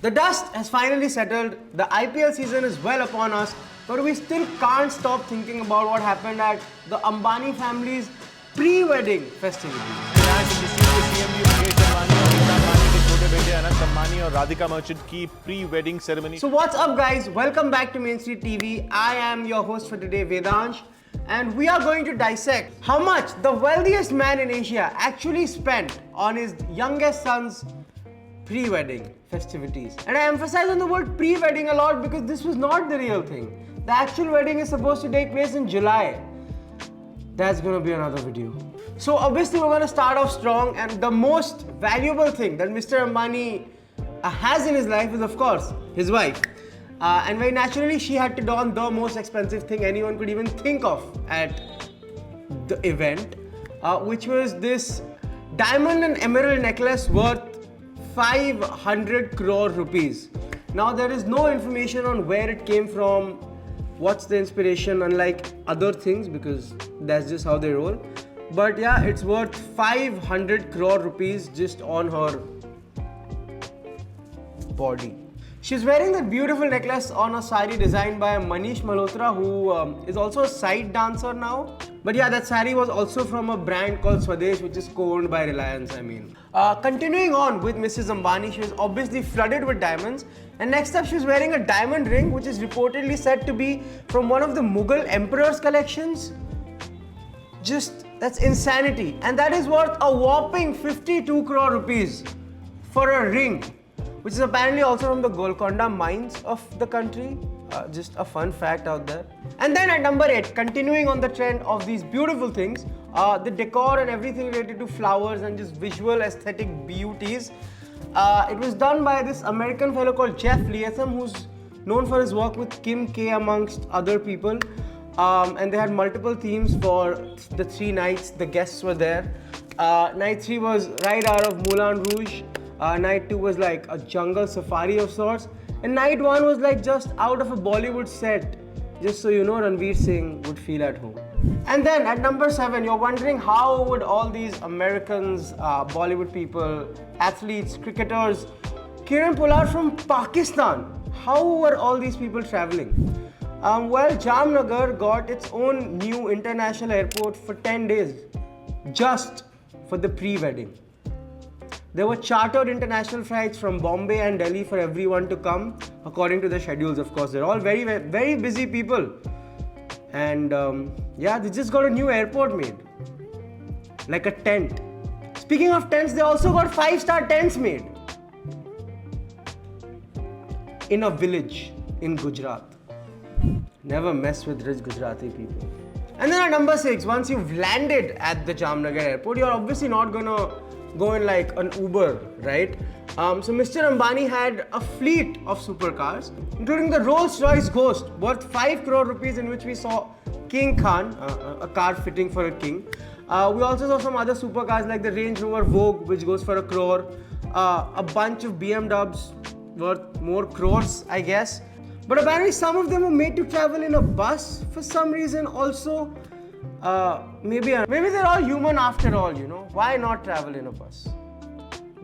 The dust has finally settled, the IPL season is well upon us, but we still can't stop thinking about what happened at the Ambani family's pre-wedding festivities. Pre-wedding ceremony. So what's up guys, welcome back to Mainstreet TV. I am your host for today, Vedansh, and we are going to dissect how much the wealthiest man in Asia actually spent on his youngest son's pre-wedding festivities. And I emphasize on the word pre-wedding a lot because this was not the real thing. The actual wedding is supposed to take place in July. That's gonna be another video. So obviously we're gonna start off strong, and the most valuable thing that Mr. Ambani has in his life is of course his wife. And very naturally she had to don the most expensive thing anyone could even think of at the event, which was this diamond and emerald necklace worth 500 crore rupees. Now there is no information on where it came from, what's the inspiration, unlike other things, because that's just how they roll. But yeah, it's worth 500 crore rupees just on her body. She's wearing that beautiful necklace on a sari designed by Manish Malhotra, who is also a side dancer now. But yeah, that sari was also from a brand called Swadesh, which is co-owned by Reliance, Continuing on with Mrs. Ambani, she was obviously flooded with diamonds. And next up, she was wearing a diamond ring, which is reportedly said to be from one of the Mughal emperor's collections. That's insanity. And that is worth a whopping 52 crore rupees for a ring, which is apparently also from the Golconda mines of the country. Just a fun fact out there. And then at number 8, continuing on the trend of these beautiful things, the decor and everything related to flowers and just visual aesthetic beauties. It was done by this American fellow called Jeff Leatham, who's known for his work with Kim K amongst other people. And they had multiple themes for the 3 nights the guests were there. Night 3 was right out of Moulin Rouge. Night 2 was like a jungle safari of sorts. And night 1 was like just out of a Bollywood set. Just so you know, Ranveer Singh would feel at home. And then at number 7, you're wondering how would all these Americans, Bollywood people, athletes, cricketers, Kiran Polar from Pakistan, how were all these people traveling? Well, Jamnagar got its own new international airport for 10 days, just for the pre-wedding. There were chartered international flights from Bombay and Delhi for everyone to come, according to the schedules, of course. They're all very, very, very busy people. And yeah, they just got a new airport made. Like a tent. Speaking of tents, they also got 5-star tents made. In a village in Gujarat. Never mess with rich Gujarati people. And then at number 6, once you've landed at the Jamnagar airport, you're obviously not gonna go in like an Uber, right? So Mr. Ambani had a fleet of supercars, including the Rolls-Royce Ghost, worth 5 crore rupees, in which we saw King Khan, a car fitting for a king. We also saw some other supercars like the Range Rover Vogue, which goes for 1 crore. A bunch of BMWs worth more crores, I guess. But apparently some of them were made to travel in a bus for some reason also. Maybe they're all human after all, you know. Why not travel in a bus?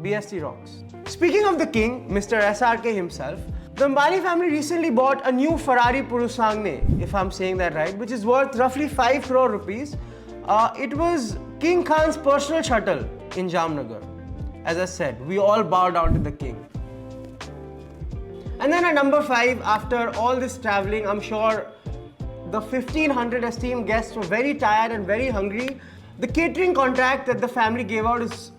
BST rocks. Speaking of the king, Mr. SRK himself, the Ambani family recently bought a new Ferrari Purosangne, if I'm saying that right, which is worth roughly 5 crore rupees. It was King Khan's personal shuttle in Jamnagar. As I said, we all bow down to the king. And then at number 5, after all this traveling, I'm sure the 1500 esteemed guests were very tired and very hungry. The catering contract that the family gave out is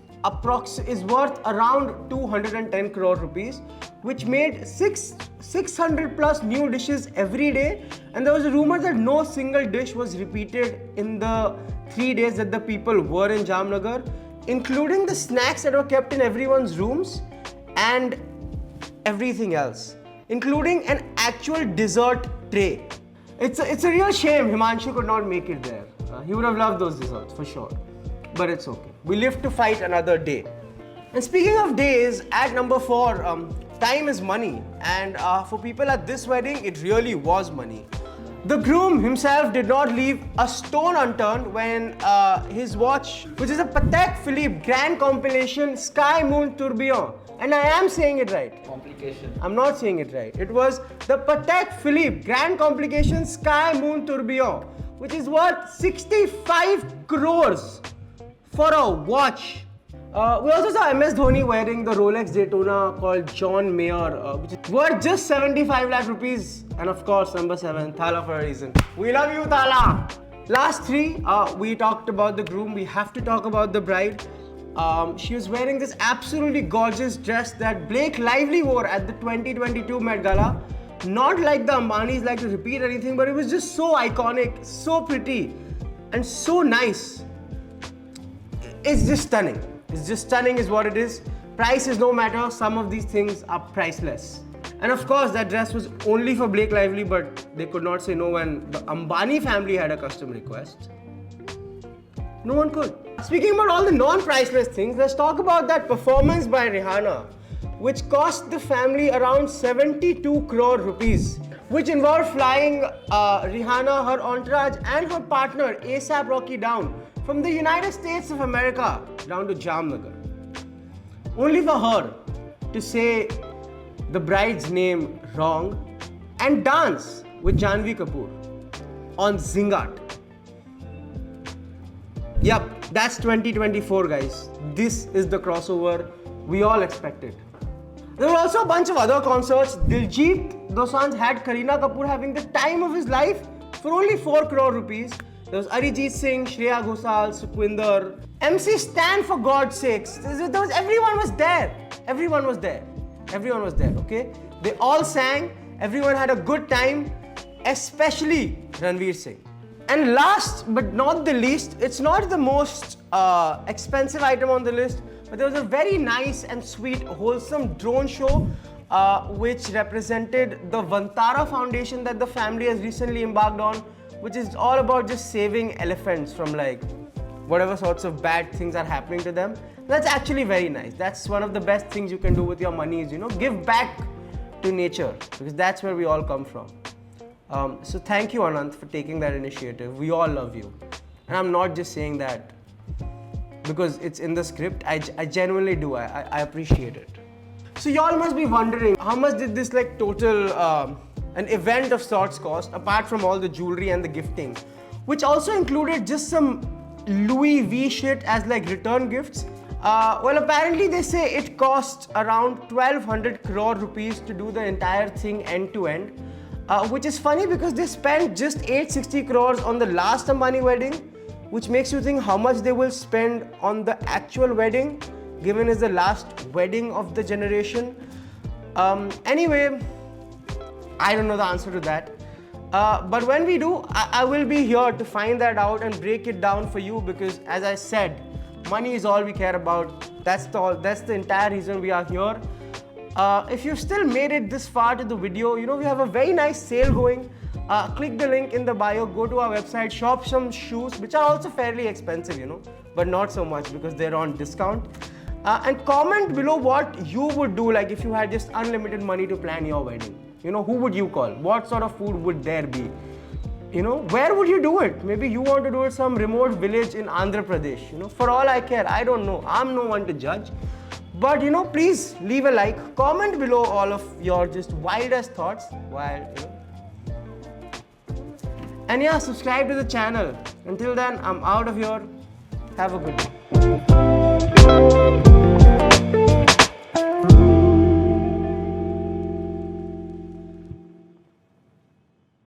worth around 210 crore rupees, which made 600 plus new dishes every day. And there was a rumor that no single dish was repeated in the 3 days that the people were in Jamnagar, including the snacks that were kept in everyone's rooms and everything else, including an actual dessert tray. It's a real shame Himanshu could not make it there. He would have loved those desserts for sure. But it's okay. We live to fight another day. And speaking of days, at number 4, time is money. And for people at this wedding, it really was money. The groom himself did not leave a stone unturned when his watch, which is a Patek Philippe Grand Compilation Sky Moon Tourbillon, And I am saying it right. Complication. I'm not saying it right. It was the Patek Philippe Grand Complication Sky Moon Tourbillon, which is worth 65 crores for a watch. We also saw MS Dhoni wearing the Rolex Daytona called John Mayer, which is worth just 75 lakh rupees. And of course, number 7, Thala for a reason. We love you, Thala. Last 3, we talked about the groom. We have to talk about the bride. She was wearing this absolutely gorgeous dress that Blake Lively wore at the 2022 Met Gala. Not like the Ambani'S like to repeat anything, but it was just so iconic, so pretty, and so nice. It's just stunning. It's just stunning is what it is. Price is no matter. Some of these things are priceless. And of course, that dress was only for Blake Lively, but they could not say no when the Ambani family had a custom request. No one could. Speaking about all the non-priceless things, let's talk about that performance by Rihanna, which cost the family around 72 crore rupees, which involved flying Rihanna, her entourage, and her partner ASAP Rocky down from the United States of America down to Jamnagar. Only for her to say the bride's name wrong and dance with Janhvi Kapoor on Zingat. Yup, that's 2024, guys. This is the crossover we all expected. There were also a bunch of other concerts. Diljit Dosanjh had Kareena Kapoor having the time of his life for only 4 crore rupees. There was Arijit Singh, Shreya Ghoshal, Sukhwinder, MC Stan for God's sakes. Everyone was there. Everyone was there. Everyone was there, okay? They all sang. Everyone had a good time, especially Ranveer Singh. And last but not the least, it's not the most expensive item on the list, but there was a very nice and sweet, wholesome drone show which represented the Vantara Foundation that the family has recently embarked on, which is all about just saving elephants from like whatever sorts of bad things are happening to them. That's actually very nice. That's one of the best things you can do with your money is, give back to nature, because that's where we all come from. So thank you, Anant, for taking that initiative. We all love you. And I'm not just saying that because it's in the script. I genuinely do. I appreciate it. So y'all must be wondering, how much did this like total an event of sorts cost, apart from all the jewelry and the gifting, which also included just some Louis V shit as like return gifts. Well, apparently they say it cost around 1200 crore rupees to do the entire thing end to end. Which is funny because they spent just 860 crores on the last Ambani wedding, which makes you think how much they will spend on the actual wedding, given it's the last wedding of the generation. Anyway, I don't know the answer to that. But when we do, I will be here to find that out and break it down for you, because as I said, money is all we care about. That's the entire reason we are here. If you've still made it this far to the video, we have a very nice sale going. Click the link in the bio, go to our website, shop some shoes, which are also fairly expensive, but not so much because they're on discount. And comment below what you would do, like if you had just unlimited money to plan your wedding. Who would you call? What sort of food would there be? Where would you do it? Maybe you want to do it some remote village in Andhra Pradesh. For all I care, I don't know. I'm no one to judge. But please leave a like, comment below all of your just wildest thoughts and yeah, subscribe to the channel. Until then, I'm out of here. Have a good day.